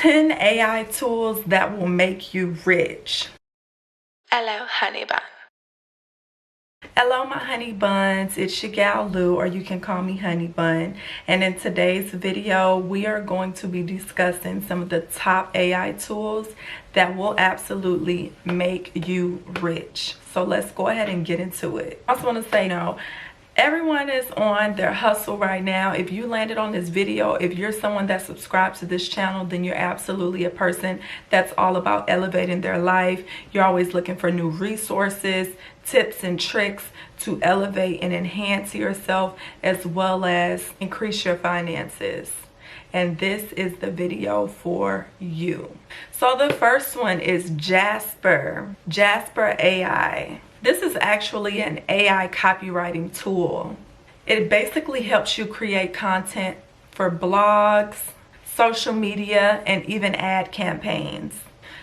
10 AI tools that will make you rich. Hello, honey bun. Hello, my honey buns. It's your gal Lou, or you can call me Honey Bun. And in today's video, we are going to be discussing some of the top AI tools that will absolutely make you rich. So let's go ahead and get into it. I also want to say, everyone is on their hustle right now. If you landed on this video, if you're someone that subscribes to this channel, then you're absolutely a person that's all about elevating their life. You're always looking for new resources, tips and tricks to elevate and enhance yourself, as well as increase your finances. And this is the video for you. So the first one is Jasper AI. This is actually an AI copywriting tool. It basically helps you create content for blogs, social media, and even ad campaigns.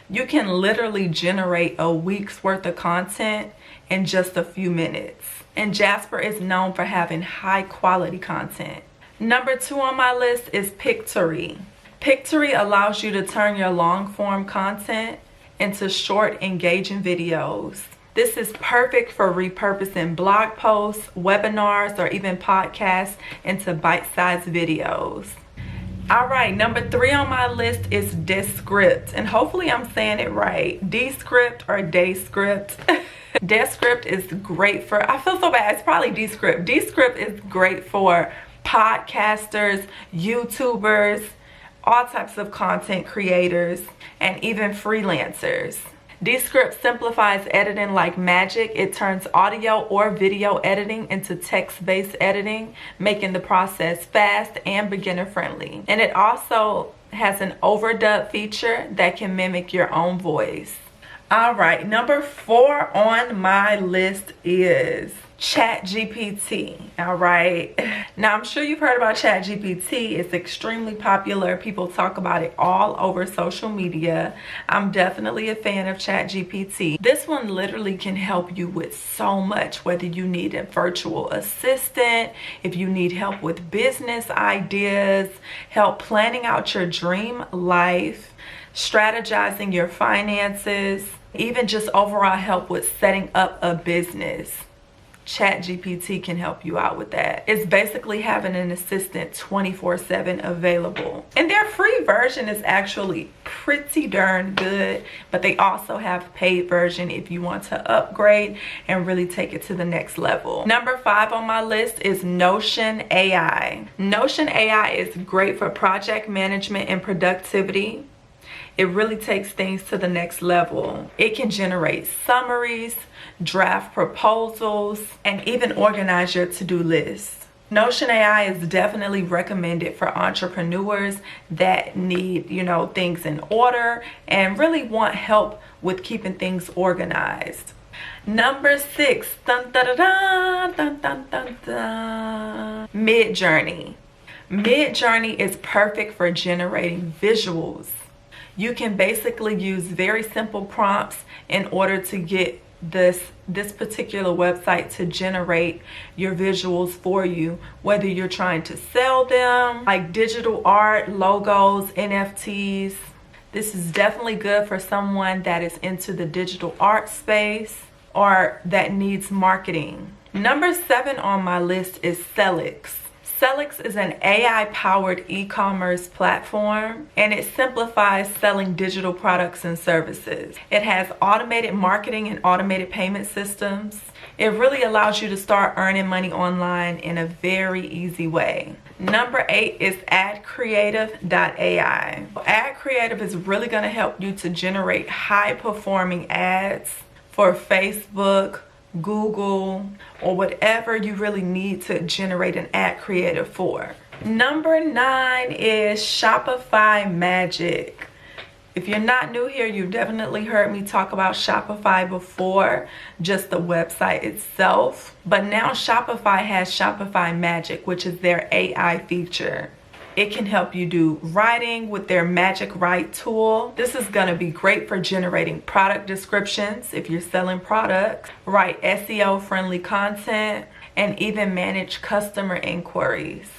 You can literally generate a week's worth of content in just a few minutes. And Jasper is known for having high quality content. Number 2 on my list is Pictory. Pictory allows you to turn your long form content into short, engaging videos. This is perfect for repurposing blog posts, webinars, or even podcasts into bite-sized videos. All right, number 3 on my list is Descript, and hopefully I'm saying it right. Descript or Descript. Descript is great for, I feel so bad, it's probably Descript. Descript is great for podcasters, YouTubers, all types of content creators, and even freelancers. Descript simplifies editing like magic. It turns audio or video editing into text-based editing, making the process fast and beginner-friendly. And it also has an overdub feature that can mimic your own voice. All right, number 4 on my list is ChatGPT. All right, now I'm sure you've heard about ChatGPT. It's extremely popular. People talk about it all over social media. I'm definitely a fan of ChatGPT. This one literally can help you with so much, whether you need a virtual assistant, if you need help with business ideas, help planning out your dream life, strategizing your finances, even just overall help with setting up a business. ChatGPT can help you out with that. It's basically having an assistant 24/7 available. And their free version is actually pretty darn good, but they also have a paid version if you want to upgrade and really take it to the next level. Number 5 on my list is Notion AI. Notion AI is great for project management and productivity. It really takes things to the next level. It can generate summaries, draft proposals, and even organize your to-do list. Notion AI is definitely recommended for entrepreneurs that need, things in order and really want help with keeping things organized. Number 6, Midjourney. Midjourney is perfect for generating visuals. You can basically use very simple prompts in order to get this particular website to generate your visuals for you, whether you're trying to sell them, like digital art, logos, NFTs. This is definitely good for someone that is into the digital art space or that needs marketing. Number 7 on my list is Celix. Celix is an AI-powered e-commerce platform, and it simplifies selling digital products and services. It has automated marketing and automated payment systems. It really allows you to start earning money online in a very easy way. Number 8 is AdCreative.ai. AdCreative is really going to help you to generate high-performing ads for Facebook, Google, or whatever you really need to generate an ad creative for. Number 9 is Shopify Magic. If you're not new here, you've definitely heard me talk about Shopify before, just the website itself. But now Shopify has Shopify Magic, which is their AI feature. It can help you do writing with their Magic Write tool. This is going to be great for generating product descriptions if you're selling products, write SEO friendly content, and even manage customer inquiries.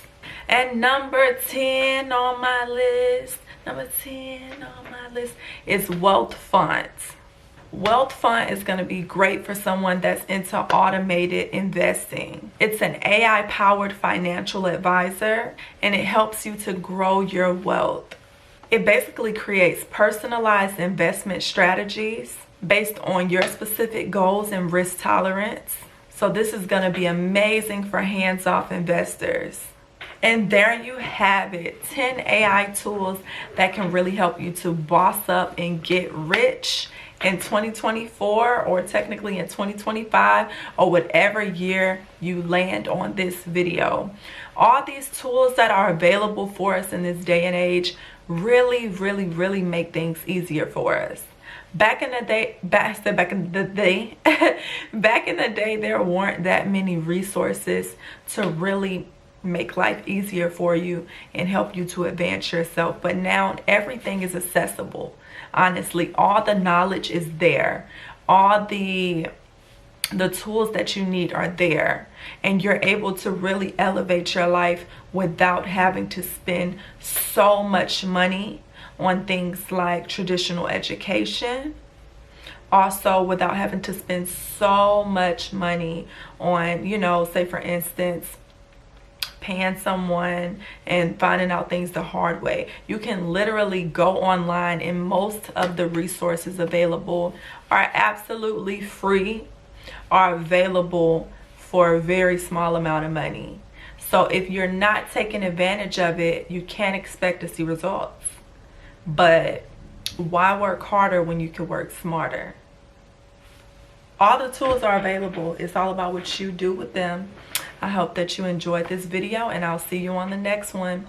And number 10 on my list, Number 10 on my list is Wealthfund. Wealthfund is going to be great for someone that's into automated investing. It's an AI-powered financial advisor, and it helps you to grow your wealth. It basically creates personalized investment strategies based on your specific goals and risk tolerance. So this is going to be amazing for hands-off investors. And there you have it, 10 AI tools that can really help you to boss up and get rich in 2024, or technically in 2025, or whatever year you land on this video. All these tools that are available for us in this day and age really make things easier for us. Back in the day, there weren't that many resources to really make life easier for you and help you to advance yourself. But now everything is accessible. Honestly, all the knowledge is there. All the tools that you need are there, and you're able to really elevate your life without having to spend so much money on things like traditional education. Also, without having to spend so much money on, say for instance, paying someone and finding out things the hard way. You can literally go online, and most of the resources available are absolutely free, are available for a very small amount of money. So if you're not taking advantage of it, you can't expect to see results. But why work harder when you can work smarter? All the tools are available. It's all about what you do with them. I hope that you enjoyed this video, and I'll see you on the next one.